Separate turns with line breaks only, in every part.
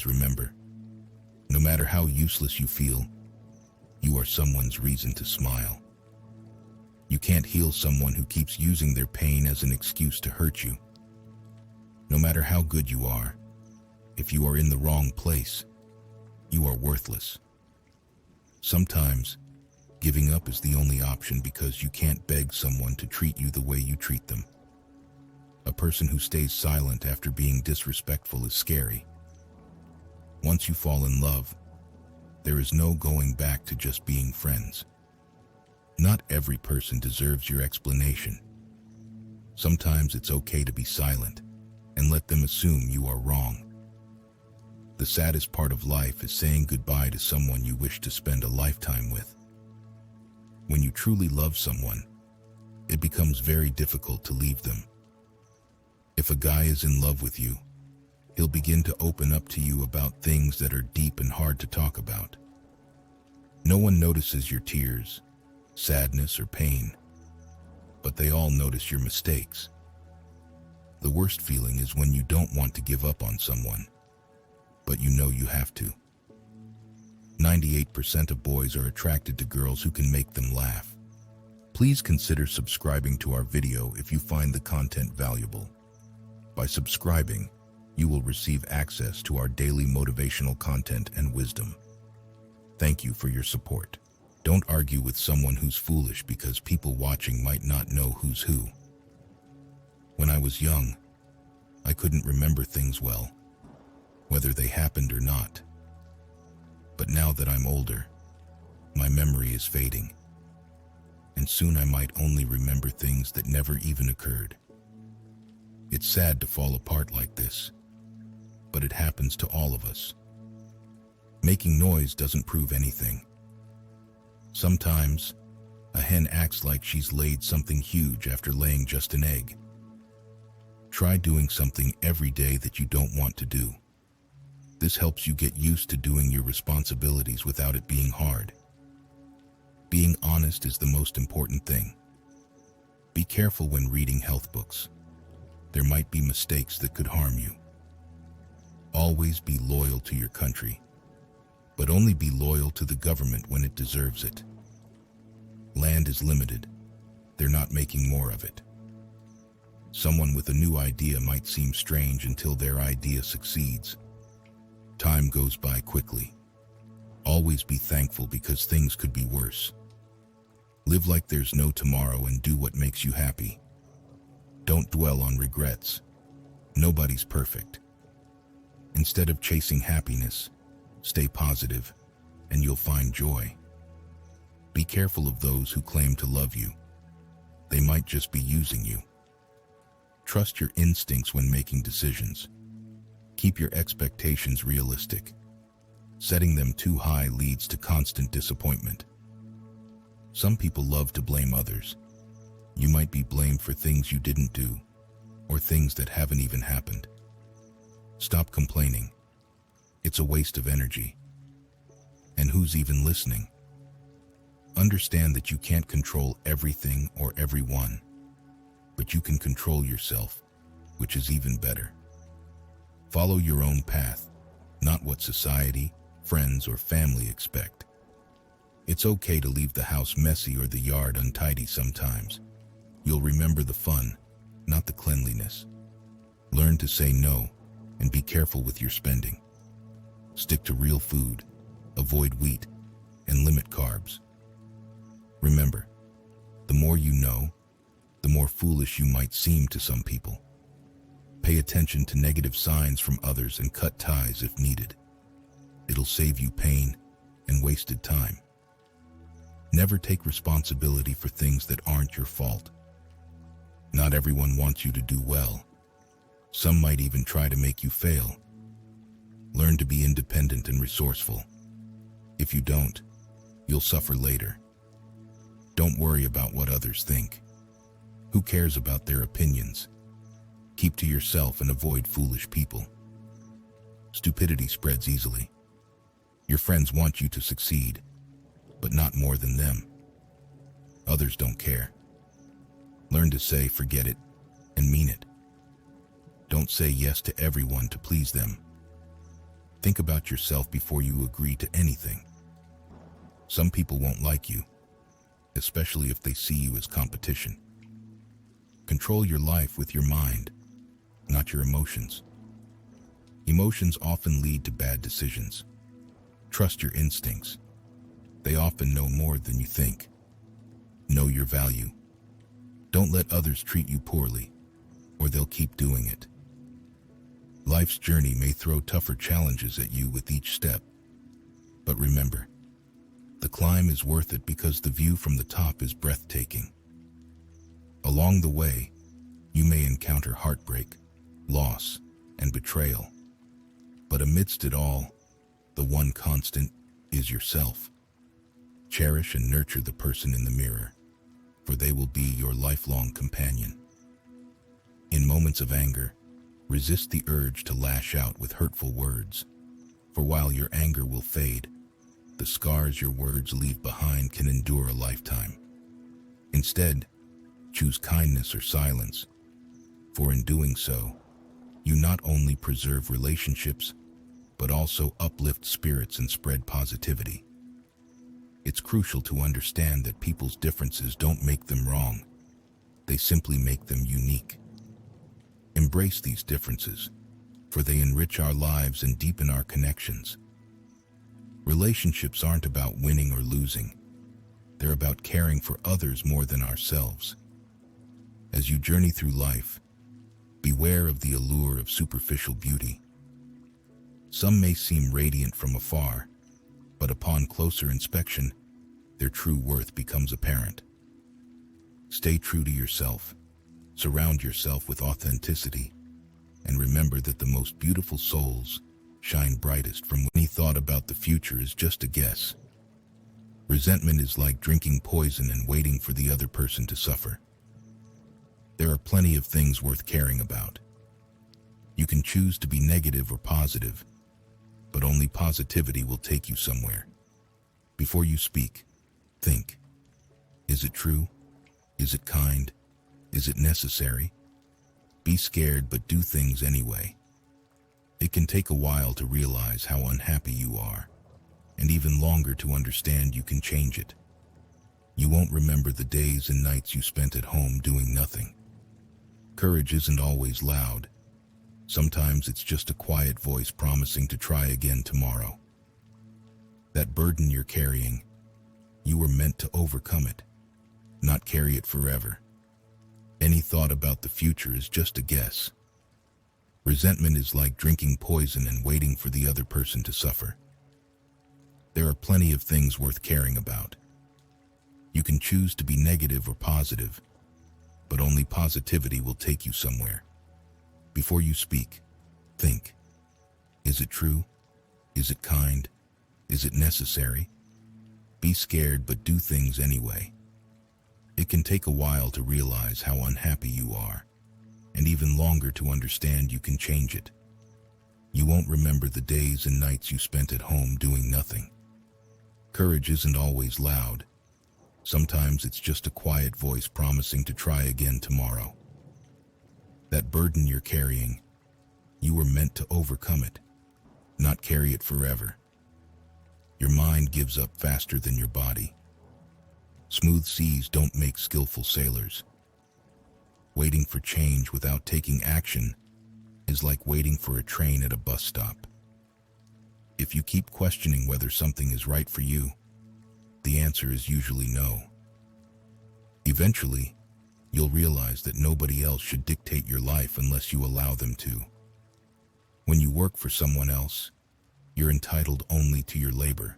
always remember, no matter how useless you feel, you are someone's reason to smile. You can't heal someone who keeps using their pain as an excuse to hurt you. No matter how good you are, if you are in the wrong place, you are worthless. Sometimes, giving up is the only option because you can't beg someone to treat you the way you treat them. A person who stays silent after being disrespectful is scary. Once you fall in love, there is no going back to just being friends. Not every person deserves your explanation. Sometimes it's okay to be silent and let them assume you are wrong. The saddest part of life is saying goodbye to someone you wish to spend a lifetime with. When you truly love someone, it becomes very difficult to leave them. If a guy is in love with you, he'll begin to open up to you about things that are deep and hard to talk about. No one notices your tears, sadness, or pain, but they all notice your mistakes. The worst feeling is when you don't want to give up on someone, but you know you have to. 98% of boys are attracted to girls who can make them laugh. Please consider subscribing to our video if you find the content valuable. By subscribing, you will receive access to our daily motivational content and wisdom. Thank you for your support. Don't argue with someone who's foolish because people watching might not know who's who. When I was young, I couldn't remember things well, whether they happened or not. But now that I'm older, my memory is fading, and soon I might only remember things that never even occurred. It's sad to fall apart like this, but it happens to all of us. Making noise doesn't prove anything. Sometimes, a hen acts like she's laid something huge after laying just an egg. Try doing something every day that you don't want to do. This helps you get used to doing your responsibilities without it being hard. Being honest is the most important thing. Be careful when reading health books. There might be mistakes that could harm you. Always be loyal to your country, but only be loyal to the government when it deserves it. Land is limited. They're not making more of it. Someone with a new idea might seem strange until their idea succeeds. Time goes by quickly. Always be thankful because things could be worse. Live like there's no tomorrow and do what makes you happy. Don't dwell on regrets. Nobody's perfect. Instead of chasing happiness, stay positive, and you'll find joy. Be careful of those who claim to love you. They might just be using you. Trust your instincts when making decisions. Keep your expectations realistic. Setting them too high leads to constant disappointment. Some people love to blame others. You might be blamed for things you didn't do, or things that haven't even happened. Stop complaining. It's a waste of energy. And who's even listening? Understand that you can't control everything or everyone, but you can control yourself, which is even better. Follow your own path, not what society, friends, or family expect. It's okay to leave the house messy or the yard untidy sometimes. You'll remember the fun, not the cleanliness. Learn to say no, and be careful with your spending. Stick to real food, avoid wheat, and limit carbs. Remember, the more you know, the more foolish you might seem to some people. Pay attention to negative signs from others and cut ties if needed. It'll save you pain and wasted time. Never take responsibility for things that aren't your fault. Not everyone wants you to do well. Some might even try to make you fail. Learn to be independent and resourceful. If you don't, you'll suffer later. Don't worry about what others think. Who cares about their opinions? Keep to yourself and avoid foolish people. Stupidity spreads easily. Your friends want you to succeed, but not more than them. Others don't care. Learn to say forget it and mean it. Don't say yes to everyone to please them. Think about yourself before you agree to anything. Some people won't like you, especially if they see you as competition. Control your life with your mind, not your emotions. Emotions often lead to bad decisions. Trust your instincts. They often know more than you think. Know your value. Don't let others treat you poorly, or they'll keep doing it. Life's journey may throw tougher challenges at you with each step. But remember, the climb is worth it because the view from the top is breathtaking. Along the way, you may encounter heartbreak, loss, and betrayal. But amidst it all, the one constant is yourself. Cherish and nurture the person in the mirror, for they will be your lifelong companion. In moments of anger, resist the urge to lash out with hurtful words, for while your anger will fade, the scars your words leave behind can endure a lifetime. Instead, choose kindness or silence, for in doing so, you not only preserve relationships, but also uplift spirits and spread positivity. It's crucial to understand that people's differences don't make them wrong. They simply make them unique. Embrace these differences, for they enrich our lives and deepen our connections. Relationships aren't about winning or losing. They're about caring for others more than ourselves. As you journey through life, beware of the allure of superficial beauty. Some may seem radiant from afar, but upon closer inspection, their true worth becomes apparent. Stay true to yourself. Surround yourself with authenticity, and remember that the most beautiful souls shine brightest from when any thought about the future is just a guess. Resentment is like drinking poison and waiting for the other person to suffer. There are plenty of things worth caring about. You can choose to be negative or positive, but only positivity will take you somewhere. Before you speak, think. Is it true? Is it kind? Is it necessary? Be scared, but do things anyway. It can take a while to realize how unhappy you are, and even longer to understand you can change it. You won't remember the days and nights you spent at home doing nothing. Courage isn't always loud. Sometimes it's just a quiet voice promising to try again tomorrow. That burden you're carrying, you were meant to overcome it, not carry it forever. Any thought about the future is just a guess. Resentment is like drinking poison and waiting for the other person to suffer. There are plenty of things worth caring about. You can choose to be negative or positive, but only positivity will take you somewhere. Before you speak, think. Is it true? Is it kind? Is it necessary? Be scared, but do things anyway. It can take a while to realize how unhappy you are, and even longer to understand you can change it. You won't remember the days and nights you spent at home doing nothing. Courage isn't always loud. Sometimes it's just a quiet voice promising to try again tomorrow. That burden you're carrying, you were meant to overcome it, not carry it forever. Your mind gives up faster than your body. Smooth seas don't make skillful sailors. Waiting for change without taking action is like waiting for a train at a bus stop. If you keep questioning whether something is right for you, the answer is usually no. Eventually, you'll realize that nobody else should dictate your life unless you allow them to. When you work for someone else, you're entitled only to your labor,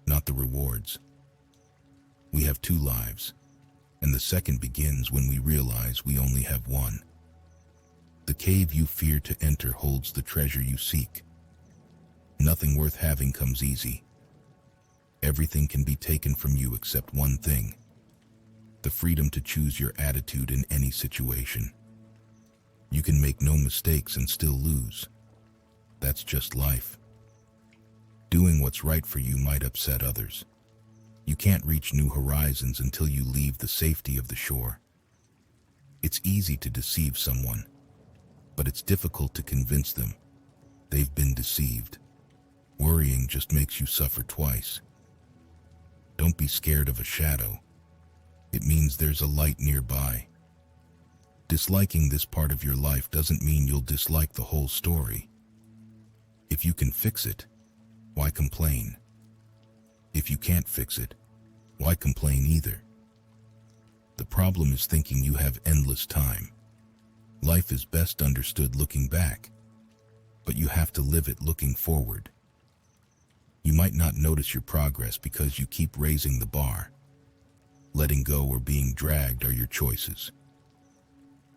not the rewards. We have two lives, and the second begins when we realize we only have one. The cave you fear to enter holds the treasure you seek. Nothing worth having comes easy. Everything can be taken from you except one thing: the freedom to choose your attitude in any situation. You can make no mistakes and still lose. That's just life. Doing what's right for you might upset others. You can't reach new horizons until you leave the safety of the shore. It's easy to deceive someone, but it's difficult to convince them they've been deceived. Worrying just makes you suffer twice. Don't be scared of a shadow. It means there's a light nearby. Disliking this part of your life doesn't mean you'll dislike the whole story. If you can fix it, why complain? If you can't fix it, why complain either? The problem is thinking you have endless time. Life is best understood looking back, but you have to live it looking forward. You might not notice your progress because you keep raising the bar. Letting go or being dragged are your choices.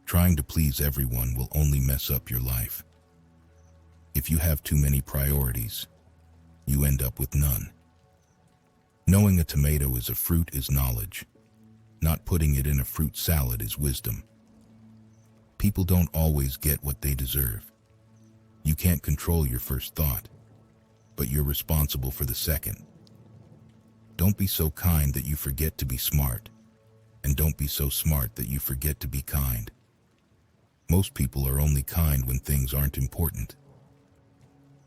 Trying to please everyone will only mess up your life. If you have too many priorities, you end up with none. Knowing a tomato is a fruit is knowledge. Not putting it in a fruit salad is wisdom. People don't always get what they deserve. You can't control your first thought, but you're responsible for the second. Don't be so kind that you forget to be smart, and don't be so smart that you forget to be kind. Most people are only kind when things aren't important.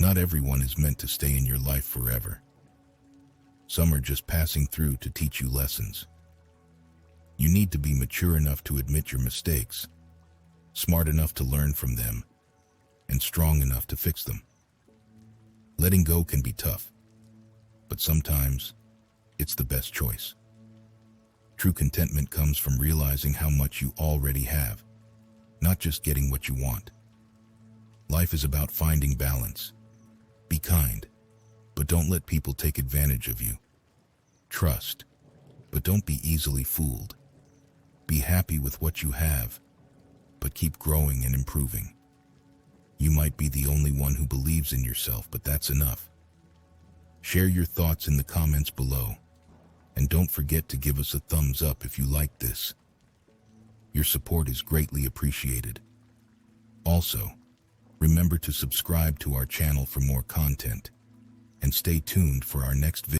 Not everyone is meant to stay in your life forever. Some are just passing through to teach you lessons. You need to be mature enough to admit your mistakes, smart enough to learn from them, and strong enough to fix them. Letting go can be tough, but sometimes it's the best choice. True contentment comes from realizing how much you already have, not just getting what you want. Life is about finding balance. Be kind, but don't let people take advantage of you. Trust, but don't be easily fooled. Be happy with what you have, but keep growing and improving. You might be the only one who believes in yourself, but that's enough. Share your thoughts in the comments below, and don't forget to give us a thumbs up if you like this. Your support is greatly appreciated. Also, remember to subscribe to our channel for more content, and stay tuned for our next video.